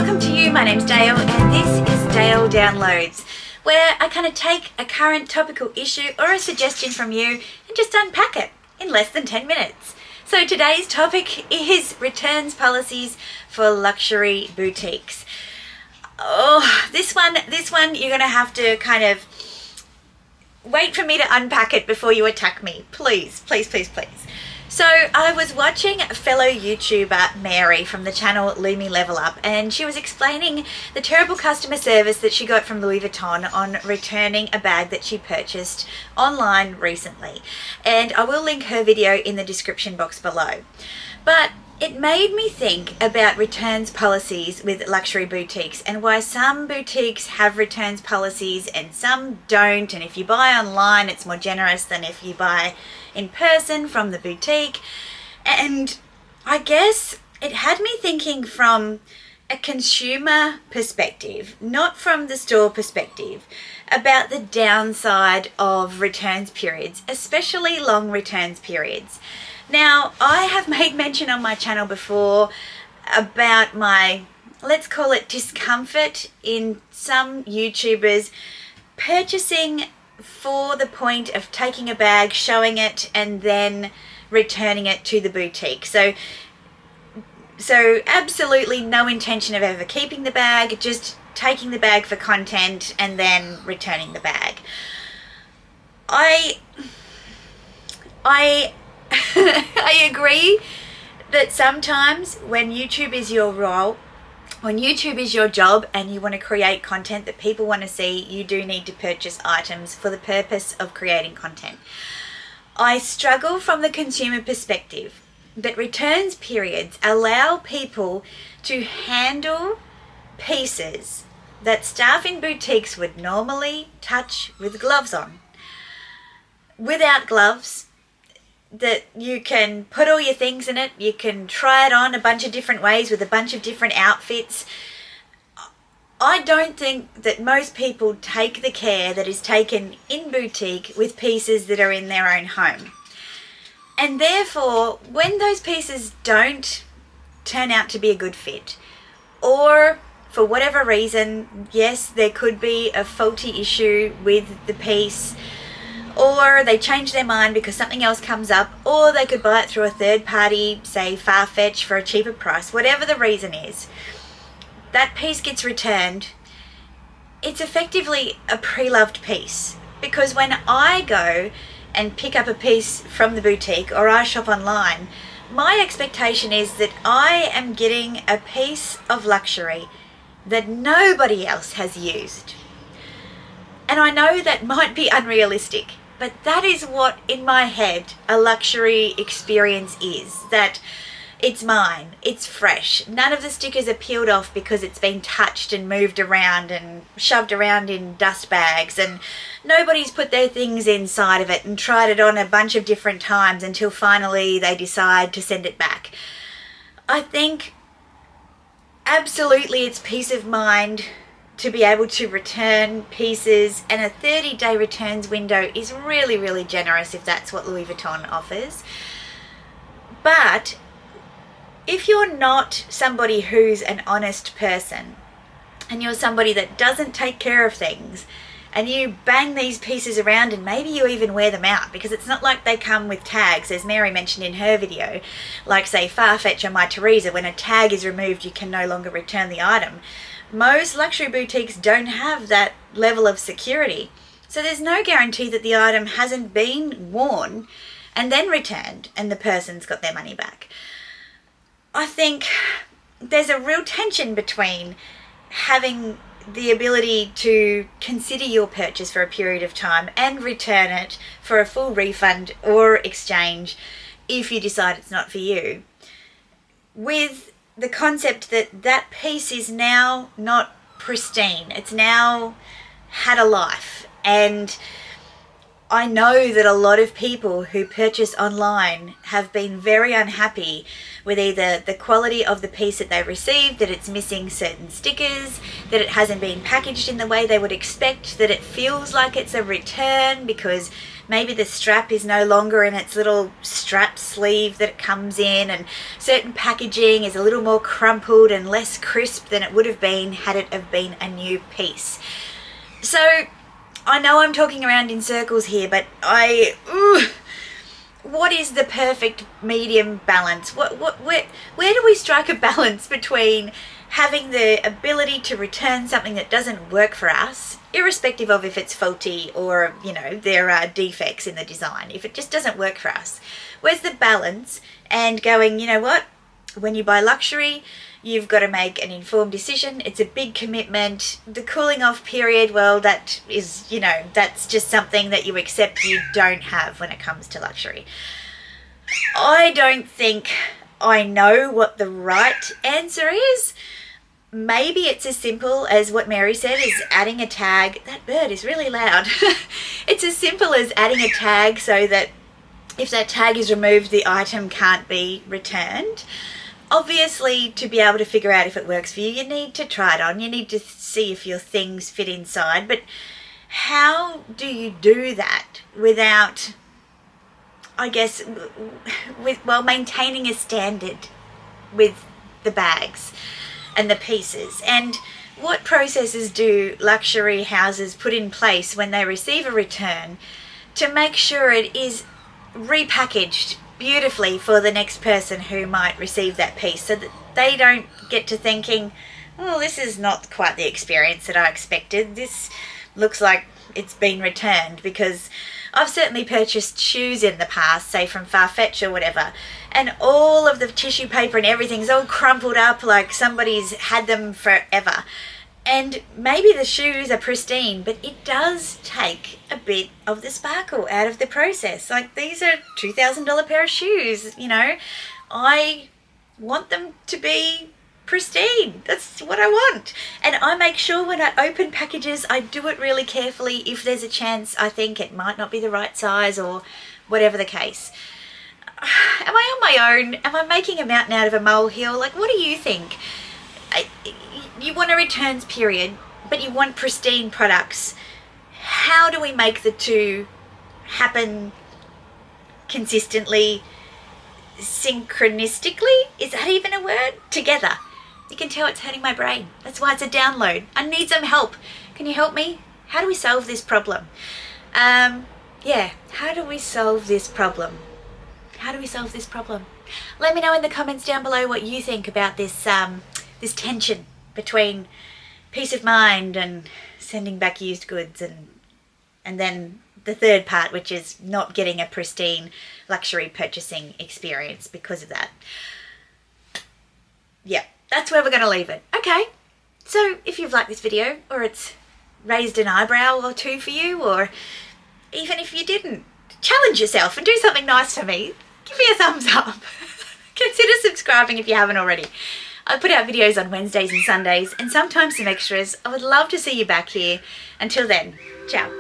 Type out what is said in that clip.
welcome to you. My name's Dale and this is Dale Downloads, where I kind of take a current topical issue or a suggestion from you and just unpack it in less than 10 minutes. So today's topic is returns policies for luxury boutiques. Oh, this one you're going to have to kind of wait for me to unpack it before you attack me. Please. So I was watching a fellow YouTuber, Mary, from the channel Lumi Level Up, and she was explaining the terrible customer service that she got from Louis Vuitton on returning a bag that she purchased online recently. And I will link her video in the description box below. But it made me think about returns policies with luxury boutiques and why some boutiques have returns policies and some don't. And if you buy online, it's more generous than if you buy in person from the boutique. And I guess it had me thinking from a consumer perspective, not from the store perspective, about the downside of returns periods, especially long returns periods. Now, I have made mention on my channel before about my, let's call it discomfort in some YouTubers purchasing for the point of taking a bag, showing it, and then returning it to the boutique. So absolutely no intention of ever keeping the bag, just taking the bag for content and then returning the bag. I I agree that sometimes when YouTube is your role, when YouTube is your job and you want to create content that people want to see, you do need to purchase items for the purpose of creating content. I struggle from the consumer perspective that returns periods allow people to handle pieces that staff in boutiques would normally touch with gloves on. Without gloves, that you can put all your things in it, you can try it on a bunch of different ways with a bunch of different outfits. I don't think that most people take the care that is taken in boutique with pieces that are in their own home. And therefore, when those pieces don't turn out to be a good fit, or for whatever reason, yes, there could be a faulty issue with the piece, or they change their mind because something else comes up, or they could buy it through a third party, say Farfetch, for a cheaper price, whatever the reason is, that piece gets returned. It's effectively a pre-loved piece, because when I go and pick up a piece from the boutique or I shop online, my expectation is that I am getting a piece of luxury that nobody else has used. And I know that might be unrealistic, but that is what, in my head, a luxury experience is. That it's mine, it's fresh. None of the stickers are peeled off because it's been touched and moved around and shoved around in dust bags, and nobody's put their things inside of it and tried it on a bunch of different times until finally they decide to send it back. I think absolutely it's peace of mind to be able to return pieces, and a 30-day returns window is really, really generous if that's what Louis Vuitton offers. But if you're not somebody who's an honest person, and you're somebody that doesn't take care of things, and you bang these pieces around and maybe you even wear them out, because it's not like they come with tags, as Mary mentioned in her video, like say Farfetch or My Teresa, when a tag is removed you can no longer return the item. Most luxury boutiques don't have that level of security. So there's no guarantee that the item hasn't been worn and then returned and the person's got their money back. I think there's a real tension between having the ability to consider your purchase for a period of time and return it for a full refund or exchange if you decide it's not for you, with the concept that that piece is now not pristine. It's now had a life. And I know that a lot of people who purchase online have been very unhappy with either the quality of the piece that they received, that it's missing certain stickers, that it hasn't been packaged in the way they would expect, that it feels like it's a return because maybe the strap is no longer in its little strap sleeve that it comes in, and certain packaging is a little more crumpled and less crisp than it would have been had it have been a new piece. So I know I'm talking around in circles here, but what is the perfect medium balance? Where do we strike a balance between having the ability to return something that doesn't work for us, irrespective of if it's faulty or, you know, there are defects in the design, if it just doesn't work for us? Where's the balance? And going, you know what, when you buy luxury, you've got to make an informed decision. It's a big commitment. The cooling off period, well, that is, you know, that's just something that you accept you don't have when it comes to luxury. I don't think I know what the right answer is. Maybe it's as simple as what Mary said, is adding a tag. That bird is really loud. It's as simple as adding a tag so that if that tag is removed, the item can't be returned. Obviously, to be able to figure out if it works for you, you need to try it on. You need to see if your things fit inside. But how do you do that without, I guess, maintaining a standard with the bags and the pieces? And what processes do luxury houses put in place when they receive a return to make sure it is repackaged beautifully for the next person who might receive that piece, so that they don't get to thinking, oh, this is not quite the experience that I expected. This looks like it's been returned. Because I've certainly purchased shoes in the past, say from Farfetch or whatever, and all of the tissue paper and everything's all crumpled up like somebody's had them forever. And maybe the shoes are pristine, but it does take a bit of the sparkle out of the process. Like, these are $2,000 pair of shoes, you know. I want them to be pristine. That's what I want. And I make sure when I open packages, I do it really carefully if there's a chance I think it might not be the right size or whatever the case. Am I on my own? Am I making a mountain out of a molehill? Like, what do you think? You want a returns period, but you want pristine products. How do we make the two happen consistently, synchronistically? Is that even a word? Together. You can tell it's hurting my brain. That's why it's a download. I need some help. Can you help me? How do we solve this problem? How do we solve this problem? How do we solve this problem? Let me know in the comments down below what you think about this this tension between peace of mind and sending back used goods, and then the third part, which is not getting a pristine luxury purchasing experience because of that. Yeah, that's where we're going to leave it. Okay, so if you've liked this video, or it's raised an eyebrow or two for you, or even if you didn't, challenge yourself and do something nice for me. Give me a thumbs up. Consider subscribing if you haven't already. I put out videos on Wednesdays and Sundays, and sometimes some extras. I would love to see you back here. Until then, ciao.